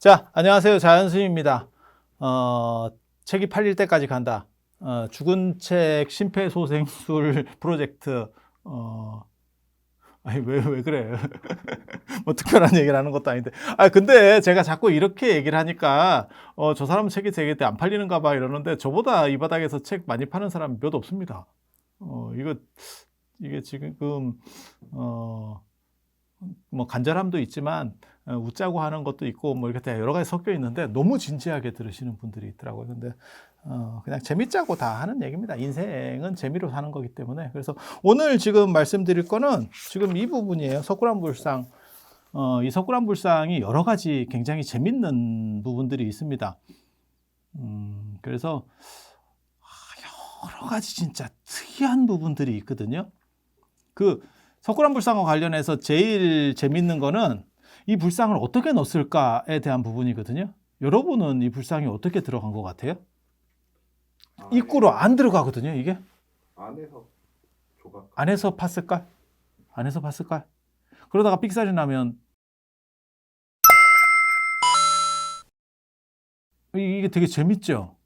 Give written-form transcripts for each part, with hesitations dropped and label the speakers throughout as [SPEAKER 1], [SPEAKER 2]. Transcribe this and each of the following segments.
[SPEAKER 1] 자, 안녕하세요. 자연스입니다. 책이 팔릴 때까지 간다. 죽은 책 심폐소생술 프로젝트. 아니, 왜 그래? 뭐 특별한 얘기를 하는 것도 아닌데. 근데 제가 자꾸 이렇게 얘기를 하니까, 저 사람 책이 되게 안 팔리는가 봐 이러는데, 저보다 이 바닥에서 책 많이 파는 사람이 몇 없습니다. 이게 지금, 뭐 간절함도 있지만 웃자고 하는 것도 있고 뭐 이렇게 여러 가지 섞여 있는데 너무 진지하게 들으시는 분들이 있더라고요. 근데 그냥 재밌자고 다 하는 얘기입니다. 인생은 재미로 사는 거기 때문에. 그래서 오늘 지금 말씀드릴 거는 지금 이 부분이에요. 석굴암불상. 이 석굴암불상이 여러 가지 굉장히 재밌는 부분들이 있습니다. 그래서 여러 가지 진짜 특이한 부분들이 있거든요. 석굴암불상과 관련해서 제일 재밌는 거는 이 불상을 어떻게 넣었을까에 대한 부분이거든요. 여러분은 이 불상이 어떻게 들어간 것 같아요? 입구로 안 들어가거든요, 이게.
[SPEAKER 2] 안에서 조각.
[SPEAKER 1] 안에서 팠을까? 안에서 팠을까? 그러다가 삑사리 나면 이게 되게 재밌죠.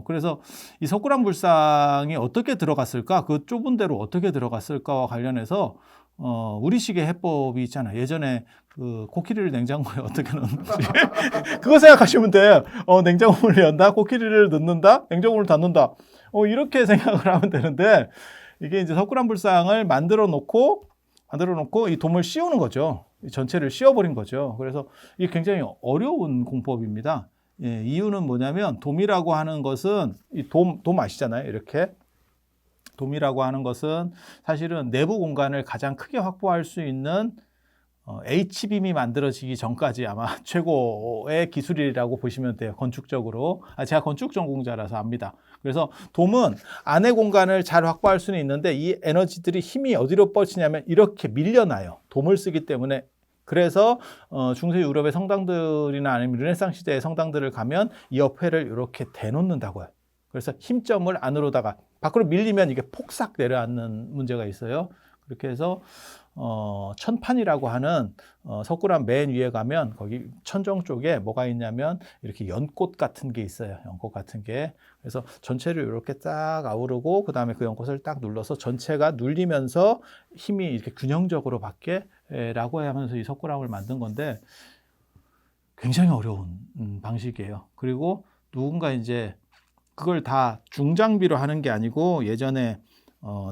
[SPEAKER 1] 그래서 이 석굴암불상이 어떻게 들어갔을까? 그 좁은 데로 어떻게 들어갔을까와 관련해서 우리식의 해법이 있잖아요. 예전에 그 코끼리를 냉장고에 어떻게 넣는지 그거 생각하시면 돼요. 냉장고를 연다, 코끼리를 넣는다, 냉장고를 닫는다. 이렇게 생각을 하면 되는데 이게 이제 석굴암불상을 만들어 놓고 이 돔을 씌우는 거죠. 전체를 씌워버린 거죠. 그래서 이게 굉장히 어려운 공법입니다. 예, 이유는 뭐냐면 돔이라고 하는 것은 이 돔 아시잖아요. 이렇게 돔이라고 하는 것은 사실은 내부 공간을 가장 크게 확보할 수 있는 H빔이 만들어지기 전까지 아마 최고의 기술이라고 보시면 돼요. 건축적으로. 제가 건축 전공자라서 압니다. 그래서 돔은 안의 공간을 잘 확보할 수는 있는데 이 에너지들이 힘이 어디로 뻗치냐면 이렇게 밀려나요. 돔을 쓰기 때문에. 그래서 중세 유럽의 성당들이나 아니면 르네상스 시대의 성당들을 가면 이 옆에를 이렇게 대놓는다고요. 그래서 힘점을 안으로다가 밖으로 밀리면 이게 폭삭 내려앉는 문제가 있어요. 그렇게 해서 천판이라고 하는 석굴암 맨 위에 가면 거기 천정 쪽에 뭐가 있냐면 이렇게 연꽃 같은 게 있어요. 연꽃 같은 게. 그래서 전체를 이렇게 딱 아우르고 그 다음에 그 연꽃을 딱 눌러서 전체가 눌리면서 힘이 이렇게 균형적으로 받게 라고 하면서 이 석굴암을 만든 건데 굉장히 어려운 방식이에요. 그리고 누군가 이제 그걸 다 중장비로 하는 게 아니고 예전에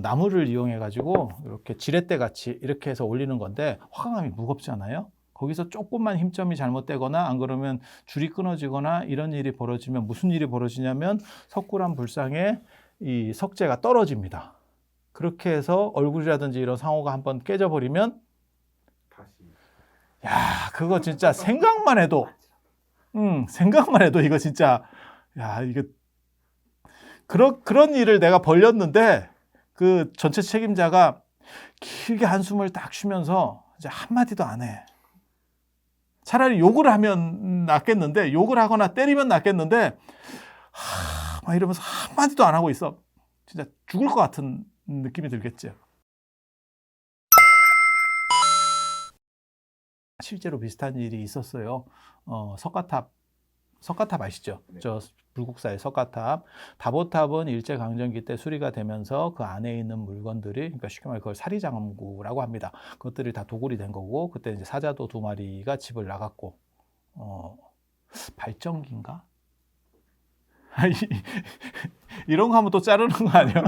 [SPEAKER 1] 나무를 이용해 가지고 이렇게 지렛대 같이 이렇게 해서 올리는 건데 화강암이 무겁잖아요. 거기서 조금만 힘점이 잘못되거나 안 그러면 줄이 끊어지거나 이런 일이 벌어지면 무슨 일이 벌어지냐면 석굴암 불상에 이 석재가 떨어집니다. 그렇게 해서 얼굴이라든지 이런 상호가 한번 깨져버리면
[SPEAKER 2] 다시.
[SPEAKER 1] 야, 그거 진짜 생각만 해도 이거 진짜 야, 이게 그런 일을 내가 벌였는데 그 전체 책임자가 길게 한숨을 딱 쉬면서 이제 한마디도 안 해. 차라리 욕을 하면 낫겠는데, 욕을 하거나 때리면 낫겠는데, 막 이러면서 한마디도 안 하고 있어. 진짜 죽을 것 같은 느낌이 들겠죠. 실제로 비슷한 일이 있었어요. 석가탑 아시죠?
[SPEAKER 2] 네.
[SPEAKER 1] 저 불국사의 석가탑. 다보탑은 일제강점기 때 수리가 되면서 그 안에 있는 물건들이, 그러니까 쉽게 말해 그걸 사리장구라고 합니다. 그것들이 다 도굴이 된 거고, 그때 이제 사자도 2마리가 집을 나갔고, 발전기인가? 이런 거 하면 또 자르는 거 아니야?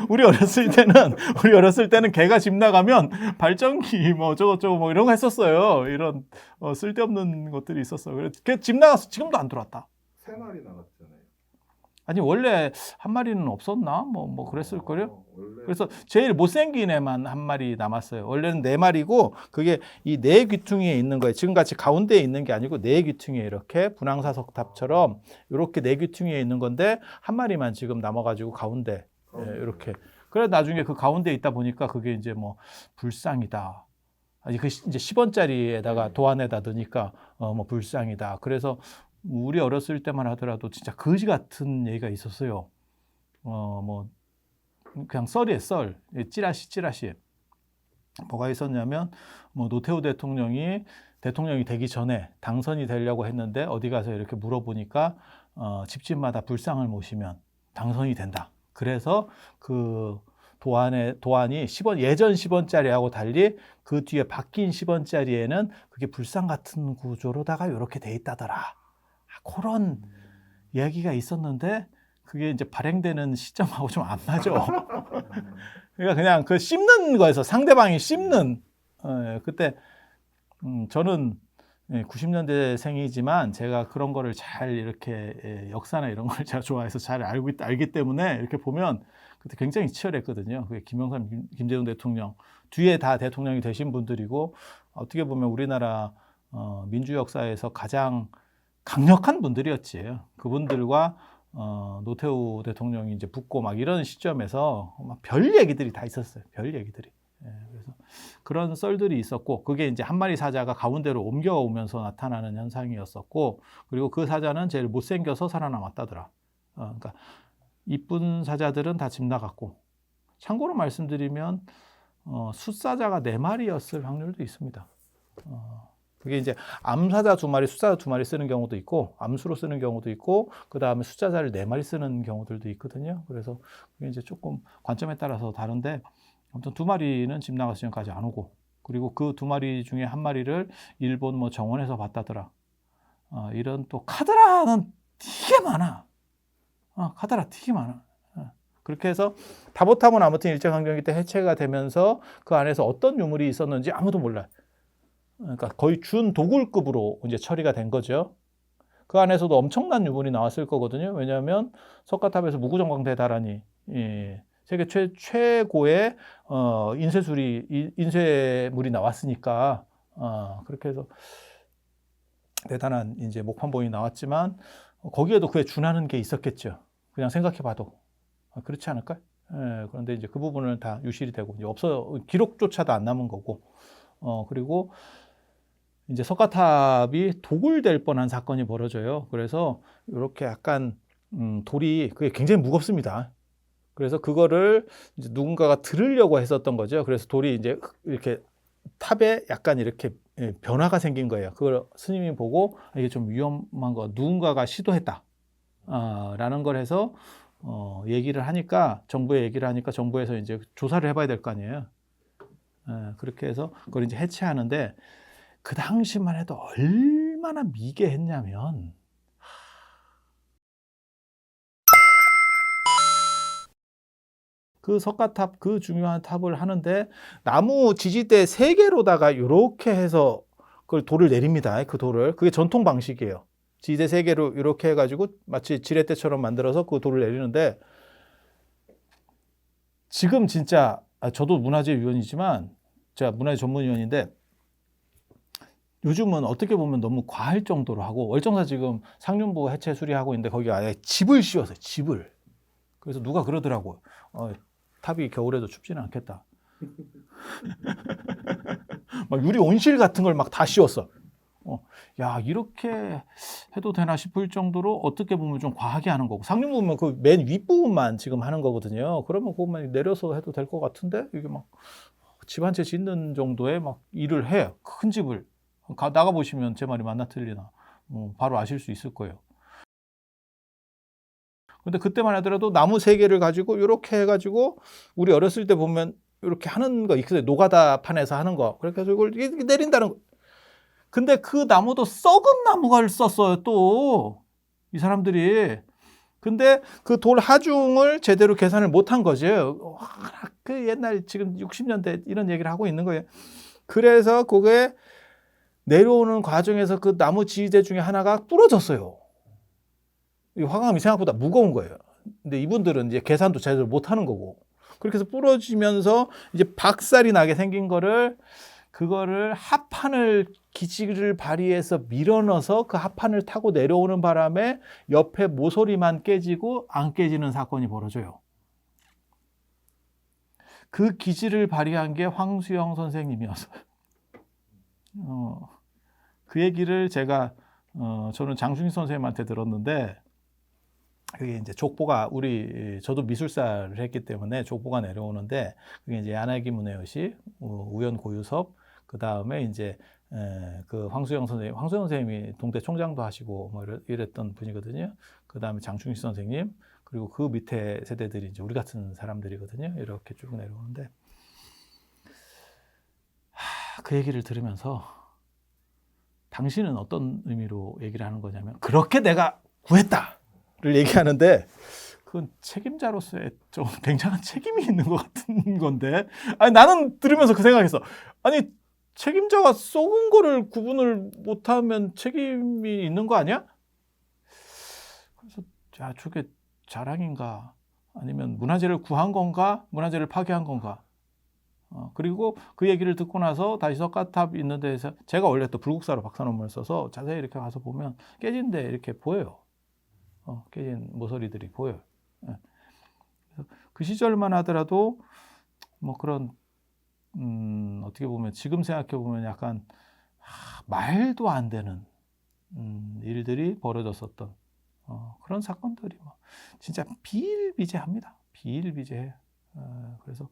[SPEAKER 1] 우리 어렸을 때는 개가 집 나가면 발전기 뭐 저거 뭐 이런 거 했었어요. 이런 쓸데없는 것들이 있었어. 그래서 걔 집 나가서 지금도 안 들어왔다.
[SPEAKER 2] 3마리 나갔잖아요.
[SPEAKER 1] 아니 원래 한 마리는 없었나? 뭐 그랬을걸요?
[SPEAKER 2] 원래
[SPEAKER 1] 그래서 제일 못생긴 애만 한 마리 남았어요. 원래는 4마리고 그게 이 4귀퉁이에 있는 거예요. 지금같이 가운데에 있는 게 아니고 4귀퉁이에 이렇게 분황사석탑처럼 이렇게 4귀퉁이에 있는 건데 한 마리만 지금 남아가지고 가운데 이렇게. 그래 나중에 그 가운데에 있다 보니까 그게 이제 뭐 불상이다. 아니 그 이제 10원짜리에다가 도안에다 넣으니까 뭐 불상이다. 그래서 우리 어렸을 때만 하더라도 진짜 거지 같은 얘기가 있었어요. 뭐 그냥 썰이에요, 썰. 찌라시. 뭐가 있었냐면 뭐 노태우 대통령이 대통령이 되기 전에 당선이 되려고 했는데 어디 가서 이렇게 물어보니까 집집마다 불상을 모시면 당선이 된다. 그래서 그 도안이 10원, 예전 10원짜리하고 달리 그 뒤에 바뀐 10원짜리에는 그게 불상 같은 구조로다가 이렇게 돼 있다더라. 그런 얘기가 있었는데 그게 이제 발행되는 시점하고 좀 안 맞아. 그러니까 그냥 그 씹는 거에서 상대방이 씹는 그때 저는 90년대 생이지만 제가 그런 거를 잘 이렇게 역사나 이런 걸 제가 좋아해서 잘 알기 때문에 이렇게 보면 그때 굉장히 치열했거든요. 그게 김영삼, 김대중 대통령 뒤에 다 대통령이 되신 분들이고 어떻게 보면 우리나라 민주 역사에서 가장 강력한 분들이었지. 그분들과 노태우 대통령이 이제 붙고 막 이런 시점에서 막 별 얘기들이 다 있었어요. 별 얘기들이. 그래서 그런 썰들이 있었고 그게 이제 한 마리 사자가 가운데로 옮겨오면서 나타나는 현상이었었고 그리고 그 사자는 제일 못생겨서 살아남았다더라. 그러니까 이쁜 사자들은 다 집 나갔고 참고로 말씀드리면 숫사자가 4마리였을 확률도 있습니다. 그게 이제 암사자 2마리, 숫사자 2마리 쓰는 경우도 있고 암수로 쓰는 경우도 있고 그 다음에 숫자자를 4마리 쓰는 경우들도 있거든요. 그래서 그게 이제 조금 관점에 따라서 다른데 아무튼 2마리는 집 나가서 지금까지 안 오고 그리고 그 2마리 중에 1마리를 일본 뭐 정원에서 봤다더라. 이런 또 카드라는 되게 많아. 카드라 되게 많아. 그렇게 해서 다보탑은 아무튼 일제강점기 때 해체가 되면서 그 안에서 어떤 유물이 있었는지 아무도 몰라요. 그러니까 거의 준도굴급으로 이제 처리가 된 거죠. 그 안에서도 엄청난 유물이 나왔을 거거든요. 왜냐하면 석가탑에서 무구정광대 다란이 세계 최고의 인쇄물이 나왔으니까 그렇게 해서 대단한 이제 목판본이 나왔지만 거기에도 그에 준하는 게 있었겠죠. 그냥 생각해봐도 그렇지 않을까? 그런데 이제 그 부분은 다 유실이 되고 이제 기록조차도 안 남은 거고 그리고 이제 석가탑이 도굴될 뻔한 사건이 벌어져요. 그래서 이렇게 약간 돌이 그게 굉장히 무겁습니다. 그래서 그거를 이제 누군가가 들으려고 했었던 거죠. 그래서 돌이 이제 이렇게 탑에 약간 이렇게 변화가 생긴 거예요. 그걸 스님이 보고 이게 좀 위험한 거 누군가가 시도했다. 라는 걸 해서 얘기를 하니까 정부에 얘기를 하니까 정부에서 이제 조사를 해봐야 될 거 아니에요. 그렇게 해서 그걸 이제 해체하는데 그 당시만 해도 얼마나 미개했냐면 그 석가탑 그 중요한 탑을 하는데 나무 지지대 3개로다가 이렇게 해서 그걸 돌을 내립니다. 그 돌을 그게 전통 방식이에요. 지지대 3개로 이렇게 해가지고 마치 지렛대처럼 만들어서 그 돌을 내리는데 지금 진짜 저도 문화재 위원이지만 제가 문화재 전문위원인데 요즘은 어떻게 보면 너무 과할 정도로 하고 월정사 지금 상륜부 해체 수리하고 있는데 거기 아예 집을 씌웠어요. 집을. 그래서 누가 그러더라고요. 탑이 겨울에도 춥지는 않겠다. 막 유리 온실 같은 걸 막 다 씌웠어. 야 이렇게 해도 되나 싶을 정도로 어떻게 보면 좀 과하게 하는 거고 상륜부 보면 그 맨 윗부분만 지금 하는 거거든요. 그러면 그것만 내려서 해도 될 것 같은데 이게 막 집 한 채 짓는 정도의 막 일을 해. 큰 집을. 나가 보시면 제 말이 맞나 틀리나 바로 아실 수 있을 거예요. 근데 그때만 하더라도 나무 3개를 가지고 이렇게 해가지고 우리 어렸을 때 보면 이렇게 하는 거 있거든요. 노가다 판에서 하는 거. 그렇게 해서 이걸 내린다는 거. 근데 그 나무도 썩은 나무를 썼어요. 또 이 사람들이. 근데 그 돌 하중을 제대로 계산을 못한 거죠. 그 옛날 지금 60년대 이런 얘기를 하고 있는 거예요. 그래서 그게 내려오는 과정에서 그 나무 지지대 중에 하나가 부러졌어요. 이 화강암이 생각보다 무거운 거예요. 근데 이분들은 이제 계산도 제대로 못 하는 거고. 그렇게 해서 부러지면서 이제 박살이 나게 생긴 그거를 합판을 기지를 발휘해서 밀어넣어서 그 합판을 타고 내려오는 바람에 옆에 모서리만 깨지고 안 깨지는 사건이 벌어져요. 그 기지를 발휘한 게 황수영 선생님이었어요. 그 얘기를 제가 저는 장순희 선생님한테 들었는데 그게 이제 족보가 저도 미술사를 했기 때문에 족보가 내려오는데 그게 이제 야나기 문혜여시, 우연 고유섭 그 다음에 이제 그 황수영 선생님이 동대 총장도 하시고 뭐 이랬던 분이거든요. 그 다음에 장충식 선생님, 그리고 그 밑에 세대들이 이제 우리 같은 사람들이거든요. 이렇게 쭉 내려오는데, 그 얘기를 들으면서 당신은 어떤 의미로 얘기를 하는 거냐면, 그렇게 내가 구했다를 얘기하는데, 그건 책임자로서의 좀 굉장한 책임이 있는 것 같은 건데, 아니 나는 들으면서 그 생각했어. 아니 책임자가 쏘은 거를 구분을 못하면 책임이 있는 거 아니야? 그래서 야, 저게 자랑인가? 아니면 문화재를 구한 건가? 문화재를 파괴한 건가? 그리고 그 얘기를 듣고 나서 다시 석가탑 있는 데에서, 제가 원래 또 불국사로 박사 논문을 써서 자세히 이렇게 가서 보면 깨진 데 이렇게 보여요. 깨진 모서리들이 보여요. 예. 그래서 그 시절만 하더라도 뭐 그런 어떻게 보면 지금 생각해 보면 약간 말도 안 되는 일들이 벌어졌었던 그런 사건들이 뭐 진짜 비일비재합니다. 비일비재해요. 그래서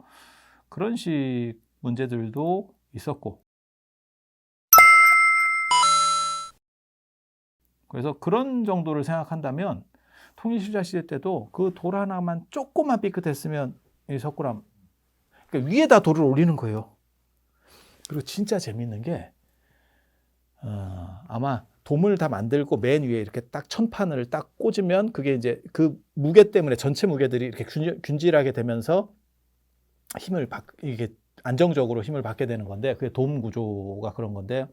[SPEAKER 1] 그런 식 문제들도 있었고, 그래서 그런 정도를 생각한다면 통일신라 시대 때도 그 돌 하나만 조금만 삐끗했으면 이 석굴암, 그러니까 위에다 돌을 올리는 거예요. 그리고 진짜 재밌는 게 아마 돔을 다 만들고 맨 위에 이렇게 딱 천판을 딱 꽂으면 그게 이제 그 무게 때문에 전체 무게들이 이렇게 균질하게 되면서 이게 안정적으로 힘을 받게 되는 건데, 그게 돔 구조가 그런 건데,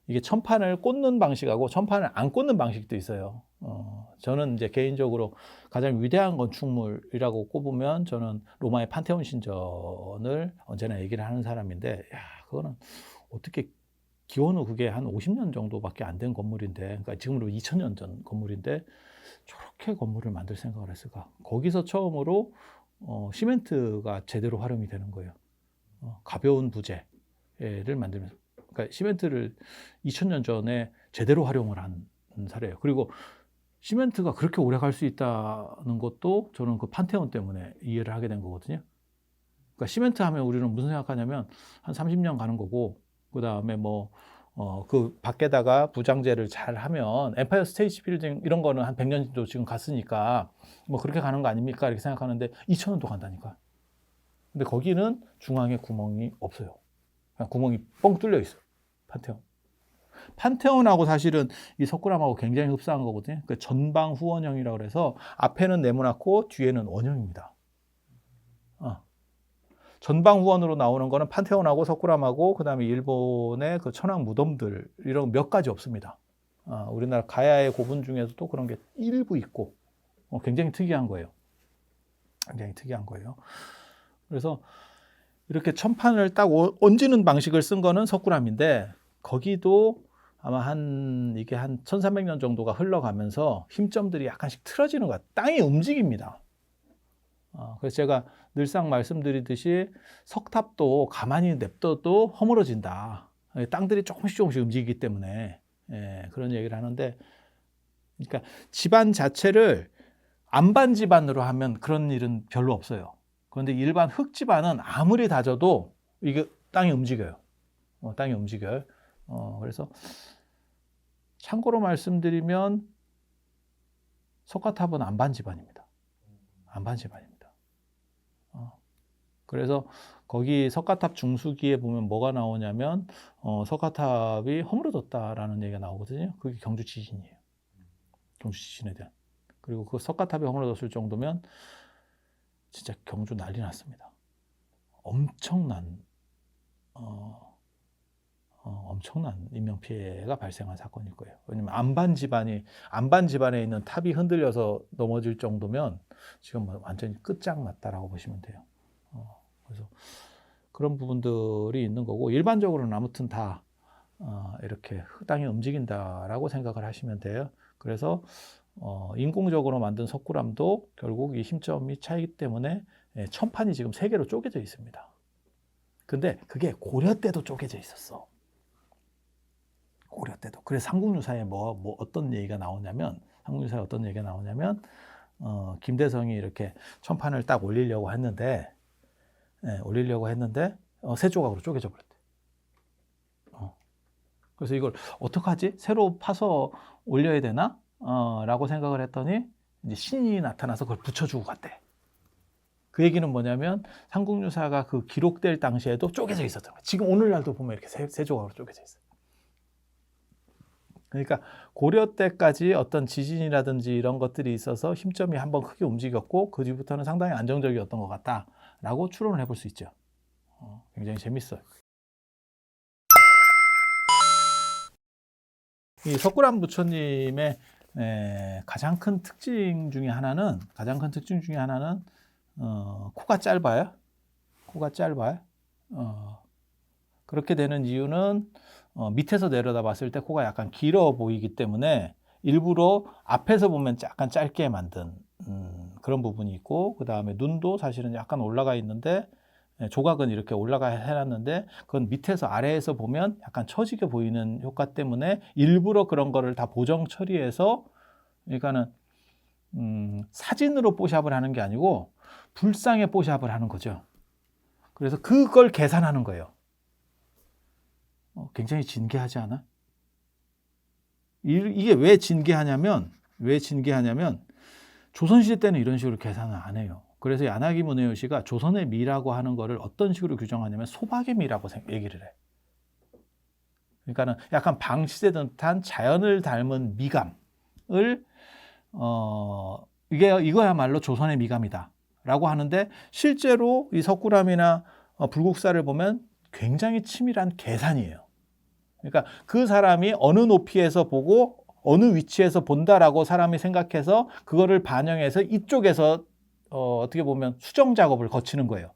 [SPEAKER 1] 이게 천판을 꽂는 방식하고 천판을 안 꽂는 방식도 있어요. 저는 이제 개인적으로 가장 위대한 건축물이라고 꼽으면 저는 로마의 판테온 신전을 언제나 얘기를 하는 사람인데, 야, 그거는 어떻게 기원후 그게 한 50년 정도밖에 안 된 건물인데, 그러니까 지금으로 2000년 전 건물인데 저렇게 건물을 만들 생각을 했을까? 거기서 처음으로 시멘트가 제대로 활용이 되는 거예요. 가벼운 부재를 만들면서. 그러니까 시멘트를 2000년 전에 제대로 활용을 한 사례예요. 그리고 시멘트가 그렇게 오래 갈 수 있다는 것도 저는 그 판테온 때문에 이해를 하게 된 거거든요. 그러니까 시멘트 하면 우리는 무슨 생각하냐면 한 30년 가는 거고, 그 다음에 그 밖에다가 부장재를 잘 하면 엠파이어 스테이트 빌딩 이런 거는 한 100년도 지금 갔으니까 뭐 그렇게 가는 거 아닙니까? 이렇게 생각하는데 2000년도 간다니까. 근데 거기는 중앙에 구멍이 없어요. 그냥 구멍이 뻥 뚫려 있어요. 판테온하고 사실은 이 석굴암하고 굉장히 흡사한 거거든요. 그 전방 후원형이라고 그래서 앞에는 네모나고 뒤에는 원형입니다. 전방 후원으로 나오는 거는 판테온하고 석굴암하고 그다음에 일본의 그 천황 무덤들 이런 몇 가지 없습니다. 우리나라 가야의 고분 중에서도 그런 게 일부 있고 굉장히 특이한 거예요. 굉장히 특이한 거예요. 그래서 이렇게 천판을 딱 얹는 방식을 쓴 거는 석굴암인데, 거기도 아마 이게 한 1300년 정도가 흘러가면서 힘점들이 약간씩 틀어지는 거야. 땅이 움직입니다. 그래서 제가 늘상 말씀드리듯이 석탑도 가만히 냅둬도 허물어진다. 땅들이 조금씩 움직이기 때문에. 그런 얘기를 하는데, 그러니까 집안 자체를 안반 집안으로 하면 그런 일은 별로 없어요. 그런데 일반 흙 집안은 아무리 다져도 이게 땅이 움직여요. 땅이 움직여요. 그래서 참고로 말씀드리면 석가탑은 안반 집안입니다. 안반 집안입니다. 그래서 거기 석가탑 중수기에 보면 뭐가 나오냐면 석가탑이 허물어졌다라는 얘기가 나오거든요. 그게 경주 지진이에요. 경주 지진에 대한. 그리고 그 석가탑이 허물어졌을 정도면 진짜 경주 난리 났습니다. 엄청난 인명피해가 발생한 사건일 거예요. 왜냐면 안반 집안에 있는 탑이 흔들려서 넘어질 정도면 지금 완전히 끝장났다라고 보시면 돼요. 그래서 그런 부분들이 있는 거고, 일반적으로는 아무튼 다 이렇게 땅이 움직인다라고 생각을 하시면 돼요. 그래서 인공적으로 만든 석굴암도 결국 이 힘점이 차이기 때문에 천판이 지금 3개로 쪼개져 있습니다. 근데 그게 고려 때도 쪼개져 있었어. 고려 때도. 그래서 삼국유사에 어떤 얘기가 나오냐면, 김대성이 이렇게 천판을 딱 올리려고 했는데 3조각으로 쪼개져 버렸대. 그래서 이걸 어떡하지? 새로 파서 올려야 되나? 라고 생각을 했더니 이제 신이 나타나서 그걸 붙여주고 갔대. 그 얘기는 뭐냐면 삼국유사가 그 기록될 당시에도 쪼개져 있었던 거예요. 지금 오늘날도 보면 이렇게 세 조각으로 쪼개져 있어요. 그러니까 고려 때까지 어떤 지진이라든지 이런 것들이 있어서 힘점이 한번 크게 움직였고 그 뒤부터는 상당히 안정적이었던 것 같다라고 추론을 해볼 수 있죠. 굉장히 재밌어요. 이 석굴암 부처님의 가장 큰 특징 중에 하나는 코가 짧아요. 코가 짧아요. 그렇게 되는 이유는 밑에서 내려다 봤을 때 코가 약간 길어 보이기 때문에 일부러 앞에서 보면 약간 짧게 만든 그런 부분이 있고, 그 다음에 눈도 사실은 약간 올라가 있는데 조각은 이렇게 올라가 해놨는데 그건 밑에서 아래에서 보면 약간 처지게 보이는 효과 때문에 일부러 그런 거를 다 보정 처리해서, 그러니까는 사진으로 뽀샵을 하는 게 아니고 불상에 뽀샵을 하는 거죠. 그래서 그걸 계산하는 거예요. 굉장히 진귀하지 않아? 이게 왜 진귀하냐면 조선시대 때는 이런 식으로 계산을 안 해요. 그래서 야나기 문헤요시가 조선의 미라고 하는 거를 어떤 식으로 규정하냐면 소박의 미라고 얘기를 해. 그러니까는 약간 방시대 듯한 자연을 닮은 미감을 이거야말로 조선의 미감이다라고 하는데, 실제로 이 석굴암이나 불국사를 보면 굉장히 치밀한 계산이에요. 그러니까 그 사람이 어느 높이에서 보고 어느 위치에서 본다라고 사람이 생각해서 그거를 반영해서 이쪽에서 어떻게 보면 수정 작업을 거치는 거예요.